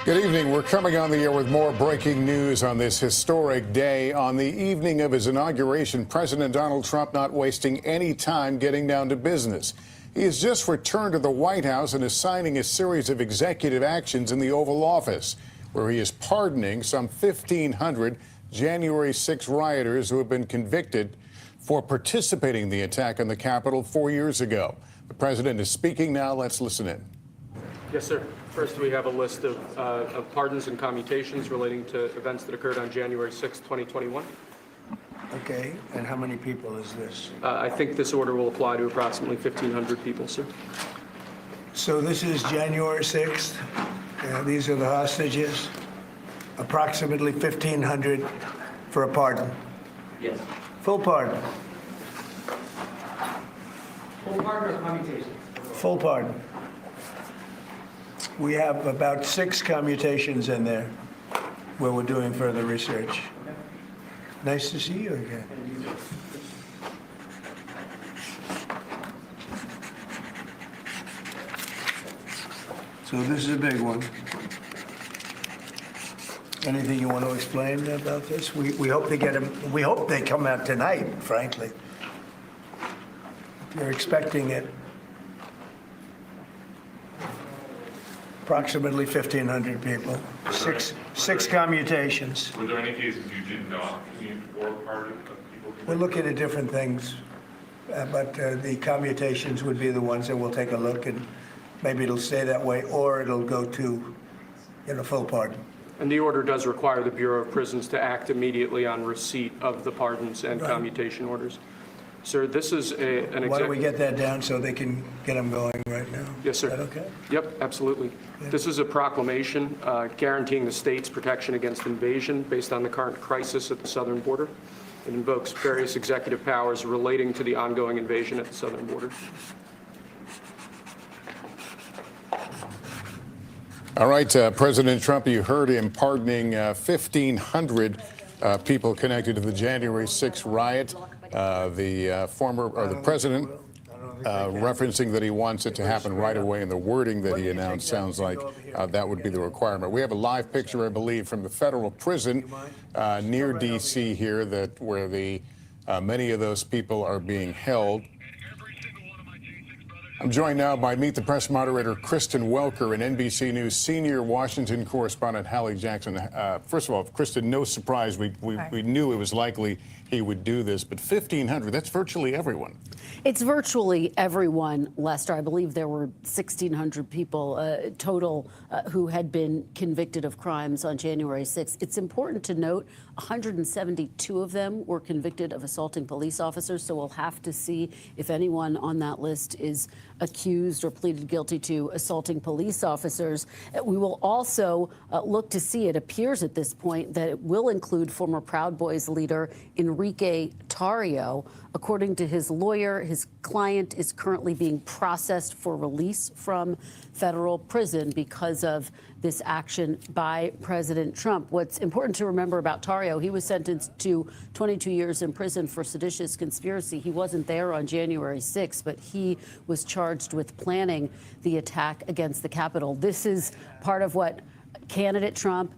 Good evening. We're coming on the air with more breaking news on this historic day. On the evening of his inauguration, President Donald Trump not wasting any time getting down to business. He has just returned to the White House and is signing a series of executive actions in the Oval Office, where he is pardoning some 1,500 January 6 rioters who have been convicted for participating in the attack on the Capitol 4 years ago. The president is speaking now. Let's listen in. Yes, sir. First, we have a list of pardons and commutations relating to events that occurred on January 6, 2021. Okay, and how many people is this? I think this order will apply to approximately 1,500 people, sir. So this is January 6th. These are the hostages. Approximately 1,500 for a pardon. Yes. Full pardon. Full pardon or commutation? Full pardon. We have about 6 commutations in there where we're doing further research. Nice to see you again. So this is a big one. Anything you want to explain about this? We hope they get them. We hope they come out tonight, frankly. They're expecting it. Approximately 1,500 people. Six commutations. Were there any cases you did not commute or pardon of people? We're looking at different things, but the commutations would be the ones that we'll take a look, and maybe it'll stay that way, or it'll go to, full pardon. And the order does require the Bureau of Prisons to act immediately on receipt of the pardons and commutation orders. Sir, this is an Why don't we get that down so they can get them going right now? Yes, sir. Is that okay? Yep, absolutely. Yeah. This is a proclamation guaranteeing the state's protection against invasion based on the current crisis at the southern border. It invokes various executive powers relating to the ongoing invasion at the southern border. All right, President Trump, you heard him pardoning 1,500 people connected to the January 6 riot. The president referencing that he wants it to happen right away, and the wording that he announced sounds like that would be the requirement. We have a live picture, I believe, from the federal prison near D.C. here, where many of those people are being held. I'm joined now by Meet the Press moderator Kristen Welker and NBC News senior Washington correspondent Hallie Jackson. First of all, Kristen, no surprise. We knew it was likely he would do this, but 1,500, that's virtually everyone. It's virtually everyone, Lester. I believe there were 1,600 people total who had been convicted of crimes on January 6th. It's important to note 172 of them were convicted of assaulting police officers, so we'll have to see if anyone on that list is accused or pleaded guilty to assaulting police officers. We will also look to see, it appears at this point, that it will include former Proud Boys leader Enrique Tarrio. According to his lawyer, his client is currently being processed for release from federal prison because of this action by President Trump. What's important to remember about Tarrio, he was sentenced to 22 years in prison for seditious conspiracy. He wasn't there on January 6th, but he was charged with planning the attack against the Capitol. This is part of what candidate Trump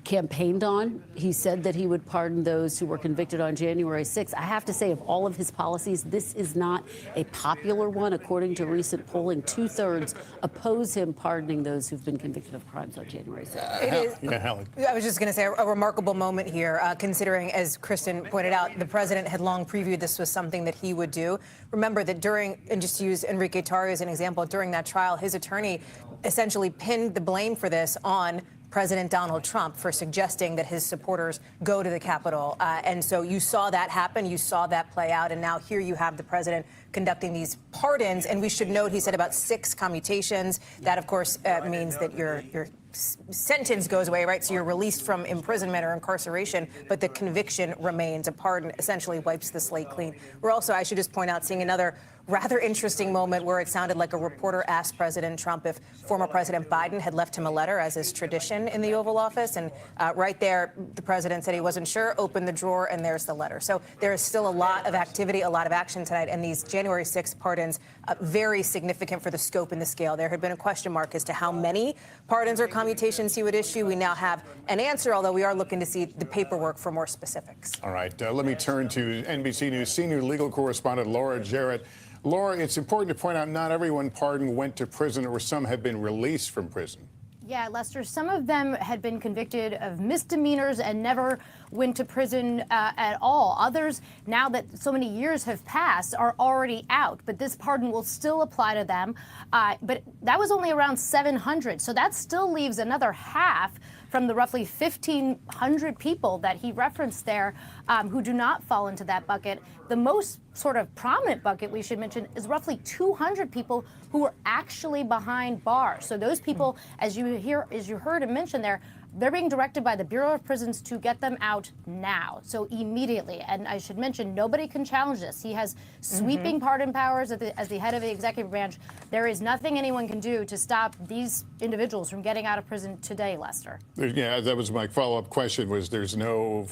campaigned on. He said that he would pardon those who were convicted on January 6th. I have to say, of all of his policies, this is not a popular one. According to recent polling, 2/3 oppose him pardoning those who've been convicted of crimes on January 6th. It is, I was just going to say a remarkable moment here, considering, as Kristen pointed out, the president had long previewed this was something that he would do. Remember that and just to use Enrique Tarrio as an example, during that trial, his attorney essentially pinned the blame for this on President Donald Trump for suggesting that his supporters go to the Capitol. And so you saw that happen. You saw that play out. And now here you have the president conducting these pardons. And we should note he said about 6 commutations. That, of course, means that your sentence goes away, right? So you're released from imprisonment or incarceration, but the conviction remains. A pardon essentially wipes the slate clean. We're also, I should just point out, seeing another rather interesting moment where it sounded like a reporter asked President Trump if former President Biden had left him a letter, as is tradition in the Oval Office. And right there, the president said he wasn't sure, opened the drawer, and there's the letter. So there is still a lot of activity, a lot of action tonight. And these January 6th pardons, very significant for the scope and the scale. There had been a question mark as to how many pardons or commutations he would issue. We now have an answer, although we are looking to see the paperwork for more specifics. All right, let me turn to NBC News senior legal correspondent Laura Jarrett. Laura, it's important to point out not everyone pardoned went to prison, or some have been released from prison. Yeah, Lester, some of them had been convicted of misdemeanors and never went to prison at all. Others, now that so many years have passed, are already out. But this pardon will still apply to them. But that was only around 700. So that still leaves another half from the roughly 1,500 people that he referenced there who do not fall into that bucket. The most sort of prominent bucket we should mention is roughly 200 people who are actually behind bars. So those people, as you heard him mention there, they're being directed by the Bureau of Prisons to get them out now, so immediately. And I should mention, nobody can challenge this. He has sweeping pardon powers as the head of the executive branch. There is nothing anyone can do to stop these individuals from getting out of prison today, Lester. Yeah, that was my follow-up question. Was there's no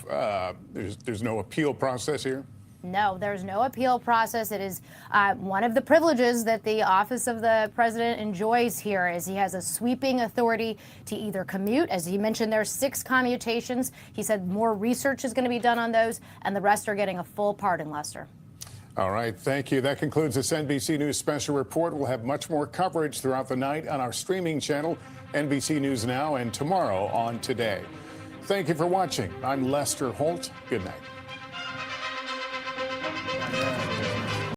appeal process here? No, there's no appeal process. It is one of the privileges that the office of the president enjoys here is he has a sweeping authority to either commute. As he mentioned, there's 6 commutations. He said more research is going to be done on those, and the rest are getting a full pardon, Lester. All right, thank you. That concludes this NBC News special report. We'll have much more coverage throughout the night on our streaming channel, NBC News Now, and tomorrow on Today. Thank you for watching. I'm Lester Holt. Good night.